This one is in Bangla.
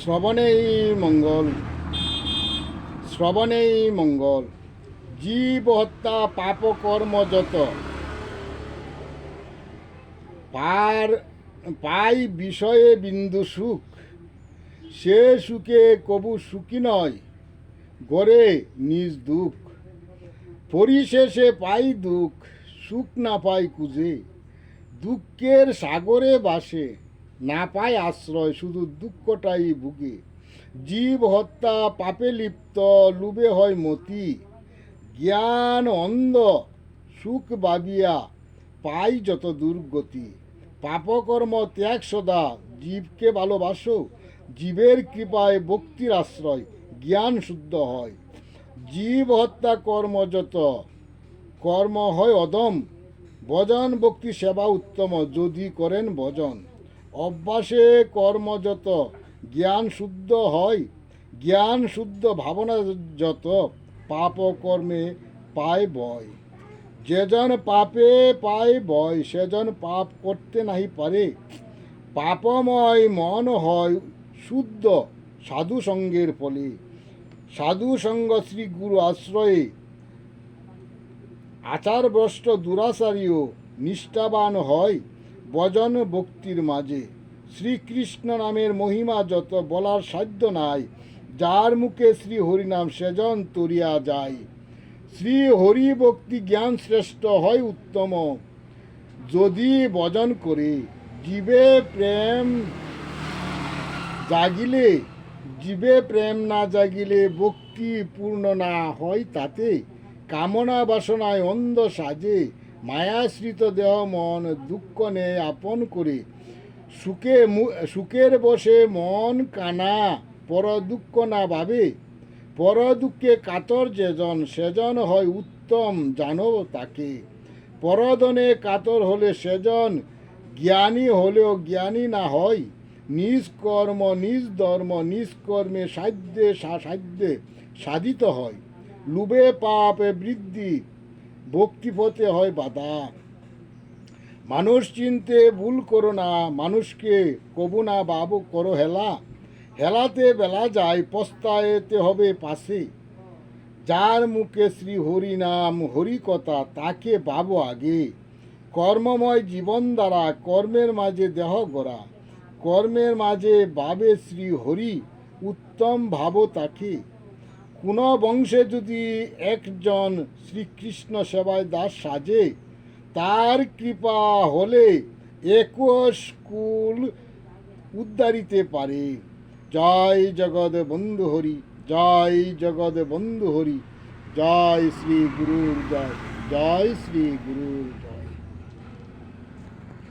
শ্রবণেই মঙ্গল, শ্রবণেই মঙ্গল। জীব হত্যা পাপ কর্ম যত, পার পাই বিষয়ে বিন্দু সুখ, সে সুখে কবু সুখী নয়, গড়ে নিজ দুঃখ। পরিশেষে পাই দুঃখ, সুখ না পাই খুঁজে, দুঃখের সাগরে বাসে, না পায় আশ্রয়, শুধু দুঃখটাই ভুগে। জীব হত্যা পাপে লিপ্ত, লুবে হয় মতি, জ্ঞান অন্ধ সুখ ভাবিয়া পাই যত দুর্গতি। পাপকর্ম ত্যাগ সদা, জীবকে ভালোবাসো, জীবের কৃপায় ভক্তির আশ্রয়, জ্ঞান শুদ্ধ হয়। জীব হত্যা কর্ম যত, কর্ম হয় অদম, ভজন ভক্তি সেবা উত্তম, যদি করেন ভজন। অভ্যাসে কর্ম যত, জ্ঞান শুদ্ধ হয়, জ্ঞান শুদ্ধ ভাবনা যত, পাপ কর্মে পায় ভয়। যেজন পাপে পায় ভয়, সেজন পাপ করতে নাহি পারে। পাপময় মন হয় শুদ্ধ সাধু সঙ্গের ফলে, সাধু সঙ্গ শ্রী গুরু আশ্রয়ে, আচার ভ্রষ্ট দুরাচারীও নিষ্ঠাবান হয় ভজন ভক্তির মাঝে। শ্রীকৃষ্ণ নামের মহিমা যত, বলার সাধ্য নাই, যার মুখে শ্রী হরিনাম সেজন তরিয়া যায়। শ্রী হরি ভক্তি জ্ঞান শ্রেষ্ঠ হয় উত্তম, যদি ভজন করে। জীবে প্রেম জাগিলে, জীবে প্রেম না জাগিলে, ভক্তি পূর্ণ না হয় তাতে। কামনা বাসনায় অন্ধ সাজে, মায়াশ্রিত দেহ মন, দুঃখ নেয় আপন করে। সুখের বসে মন কানা, পর দুঃখ না ভাবে। পর দুঃখে কাতর যেজন, সেজন হয় উত্তম, জানো তাকে। পরধনে কাতর হলে সেজন, জ্ঞানী হলেও জ্ঞানী না হয়। নিজ কর্ম নিজ ধর্ম, নিজ কর্মে সাধ্যে সাধিত হয়। লুবে পাপে বৃদ্ধি, ভক্তিপথে হয় বাধা। মানুষ চিনতে ভুল করো না, মানুষকে কবু না বাবু করো হেলা। হেলাতে বেলা যায়, পস্তায়েতে হবে পাশে। যার মুখে শ্রী হরি নাম হরি কথা, তাকে ভাবো আগে। কর্মময় জীবন দ্বারা, কর্মের মাঝে দেহ গড়া, কর্মের মাঝে ভাবে শ্রী হরি, উত্তম ভাবো তাকে। কোন বংশে যদি একজন শ্রীকৃষ্ণ সেবায় দাস সাজে, তার কৃপা হলে 21 কুল উদ্ধারিতে পারে। জয় জগৎ বন্ধু হরি, জয় জগৎ বন্ধু হরি, জয় শ্রী গুরুর জয়, জয় শ্রী গুরুর জয়।